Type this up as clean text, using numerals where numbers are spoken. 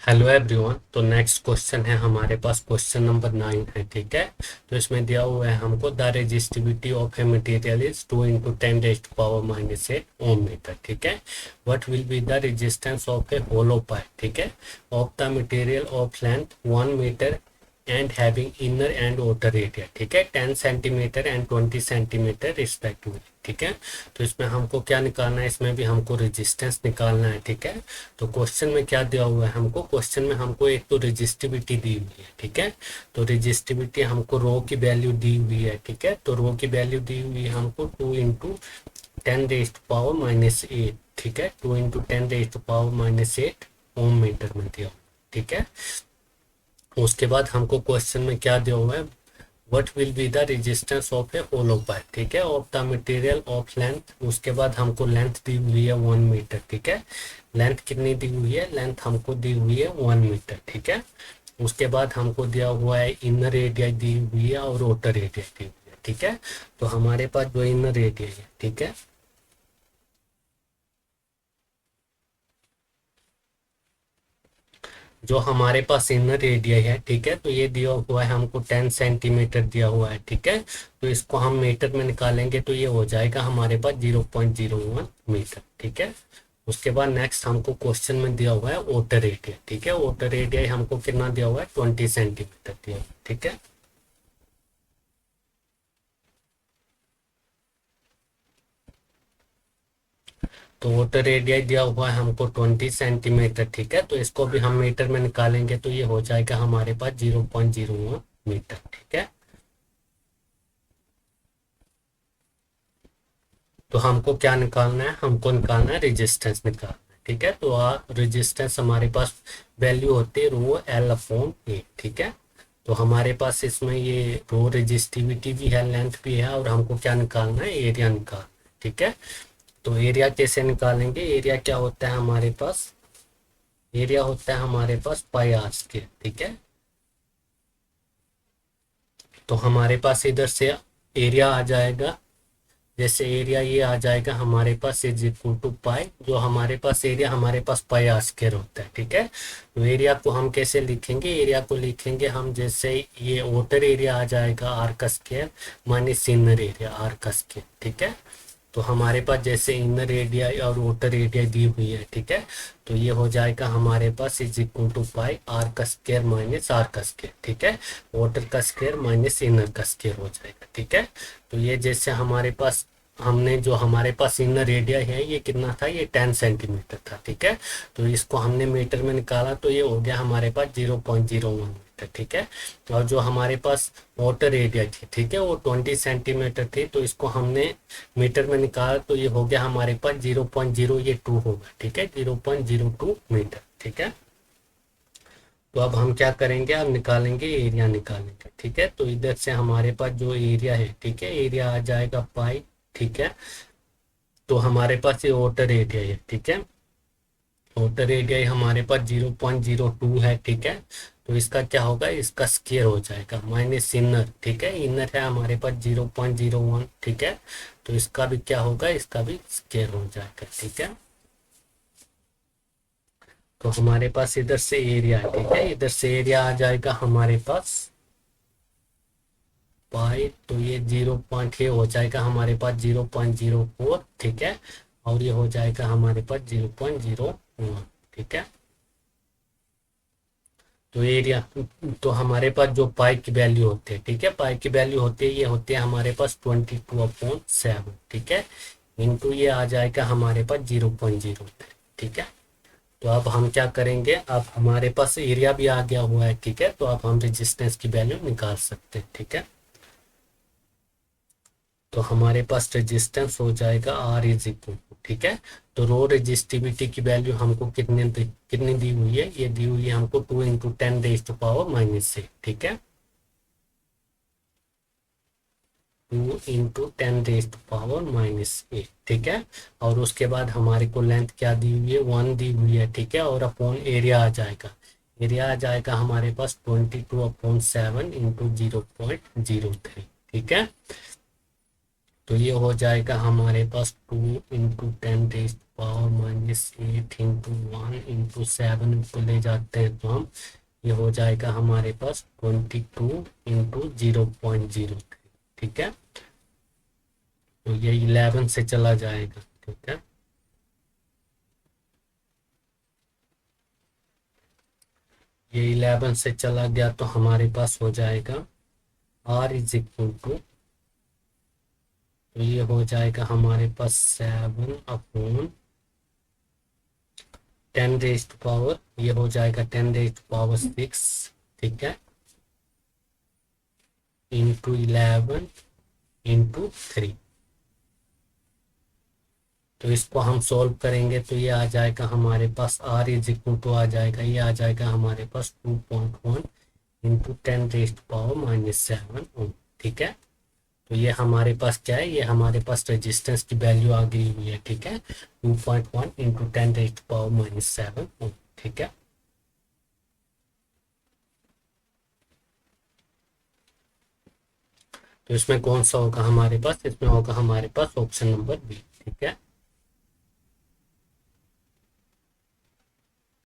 Hello everyone. तो next question है हमारे पास, क्वेश्चन नंबर 9 है। ठीक है, तो इसमें दिया हुआ है हमको the resistivity of a material is 2 × 10⁻⁸ ohm metre. ठीक है, what will be the resistance of a hollow pipe, ठीक है, of the material of length 1 metre and having inner and outer area, ठीक है, 10 सेंटीमीटर एंड 20 सेंटीमीटर रिस्पेक्टिवली। ठीक है, तो इसमें हमको क्या निकालना है, इसमें भी हमको रेजिस्टेंस निकालना है। ठीक है, तो क्वेश्चन में क्या दिया हुआ है हमको, क्वेश्चन में हमको एक तो रेजिस्टिविटी दी हुई है। ठीक है, तो रेजिस्टिविटी हमको रो की वैल्यू दी हुई है। ठीक है, तो रो की वैल्यू दी हुई है हमको 2 × 10⁻⁸। ठीक है, 2 × 10⁻⁸ ओम मीटर में दिया हुआ। ठीक है, उसके बाद हमको क्वेश्चन में क्या दिया हुआ है, what will be the resistance of a hollow pipe, ठीक है, of the material of length. उसके बाद हमको लेंथ दी हुई है 1 मीटर। ठीक है, लेंथ कितनी दी हुई है, लेंथ हमको दी हुई है 1 मीटर। ठीक है, उसके बाद हमको दिया हुआ है इनर एरिया दी हुई है और आउटर एरिया दी हुई है। ठीक है, तो हमारे पास जो इनर एरिया है, ठीक है, जो हमारे पास इनर एरिया है, ठीक है, तो ये दिया हुआ है हमको 10 सेंटीमीटर दिया हुआ है। ठीक है, तो इसको हम मीटर में निकालेंगे तो ये हो जाएगा हमारे पास 0.01 मीटर। ठीक है, उसके बाद नेक्स्ट हमको क्वेश्चन में दिया हुआ है आउटर एरिया। ठीक है, आउटर एरिया हमको कितना दिया हुआ है, 20 सेंटीमीटर दिया हुआ है। ठीक है, तो आउटर एरिया दिया हुआ है हमको 20 सेंटीमीटर। ठीक है, तो इसको भी हम मीटर में निकालेंगे तो ये हो जाएगा हमारे पास 0.01 मीटर। ठीक है, तो हमको क्या निकालना है, हमको निकालना है रेजिस्टेंस निकालना है। ठीक है, तो रेजिस्टेंस हमारे पास वैल्यू होती है रो L/A। ठीक है, तो हमारे पास इसमें ये रो रेजिस्टिविटी भी है, लेंथ भी है, और हमको क्या निकालना है, एरिया निकालना है। ठीक है, तो एरिया कैसे निकालेंगे, एरिया क्या होता है हमारे पास, एरिया होता है हमारे पास पाई आर स्क्वायर। ठीक है, तो हमारे पास इधर से एरिया आ जाएगा, जैसे एरिया ये आ जाएगा हमारे पास इज इक्वल टू पाई, जो हमारे पास एरिया हमारे पास पाई आर स्क्वायर होता है। ठीक है, तो एरिया को हम कैसे लिखेंगे, एरिया को लिखेंगे हम जैसे ये आउटर एरिया आ जाएगा आर का square minus inner area r का स्क्वायर। ठीक है, तो हमारे पास जैसे इनर एरिया और आउटर एरिया दी हुई है। ठीक है, तो ये हो जाएगा हमारे पास is equal to pi r का स्क्वायर माइनस आर का स्क्वायर। ठीक है, आउटर का स्क्वायर माइनस इनर का स्क्वायर हो जाएगा। ठीक है, तो ये जैसे हमारे पास हमने जो हमारे पास इनर एरिया है ये कितना था, ये 10 सेंटीमीटर था। ठीक है, तो इसको हमने मीटर में निकाला तो ये हो गया हमारे पास 0.01 मीटर। ठीक है, और जो हमारे पास आउटर एरिया थी, ठीक है, वो 20 सेंटीमीटर थी, तो इसको हमने मीटर में निकाला तो ये हो गया हमारे पास 0.0 होगा। ठीक है, 0.02 मीटर। ठीक है, तो अब हम क्या करेंगे, अब निकालेंगे एरिया निकालेंगे। ठीक है, तो इधर से हमारे पास जो एरिया है, ठीक है, एरिया आ जाएगा पाई। ठीक है, तो हमारे पास ये आउटर एरिया है। ठीक है, आउटर एरिया हमारे पास 0.02 है। ठीक है, तो इसका क्या होगा, इसका स्क्वायर हो जाएगा माइनस इनर। ठीक है, इनर है हमारे पास 0.01। ठीक है, तो इसका भी क्या होगा, इसका भी स्क्वायर हो जाएगा। ठीक है, तो हमारे पास इधर से एरिया, ठीक है, इधर से एरिया आ जाएगा हमारे पास पाई, तो ये 0. ये हो जाएगा हमारे पास 0.04। ठीक है, और ये हो जाएगा हमारे पास 0.01। ठीक है, तो एरिया, तो हमारे पास जो पाई की वैल्यू होती है, ठीक है, पाई की वैल्यू होती है, ये होती है हमारे पास 22/7। ठीक है, इंटू ये आ जाएगा हमारे पास 0.03। ठीक है, तो अब हम क्या करेंगे, अब हमारे पास एरिया भी आ गया हुआ है। ठीक है, तो अब हम रेजिस्टेंस की वैल्यू निकाल सकते हैं। ठीक है, तो हमारे पास रेजिस्टेंस हो जाएगा आर इज इक्वल टू, ठीक है, तो रो रेजिस्टिविटी की वैल्यू हमको कितनी दी हुई है, ये दी हुई है हमको 2 × 10⁻⁻6। ठीक है, 2 × 10⁻⁸। ठीक है, और उसके बाद हमारे को लेंथ क्या दी हुई है, 1 दी हुई है। ठीक है, और अपॉन एरिया आ जाएगा, एरिया आ जाएगा हमारे पास 22/7 × 0.03। ठीक है, तो ये हो जाएगा हमारे पास 2 × 10⁻⁻8 इंटू 1 × 7 को ले जाते हैं तो हम ये हो जाएगा हमारे पास 22 × 0.03। ठीक है, तो ये 11 से चला जाएगा। ठीक है, ये 11 से चला गया तो हमारे पास हो जाएगा R इज इक्वल टू, तो ये हो जाएगा हमारे पास 7/10⁻, ये हो जाएगा 10⁻6। ठीक है, इंटू 11 × 3। तो इसको हम सॉल्व करेंगे तो ये आ जाएगा हमारे पास R इज इक्वल टू आ जाएगा, ये आ जाएगा हमारे पास 2.1 × 10⁻⁻7 ओम। ठीक है, तो ये हमारे पास क्या है, ये हमारे पास रेजिस्टेंस की वैल्यू आ गई हुई है। ठीक है, 2.1 × 10⁻⁷ ओम। ठीक है, तो इसमें कौन सा होगा हमारे पास, इसमें होगा हमारे पास ऑप्शन नंबर बी। ठीक है।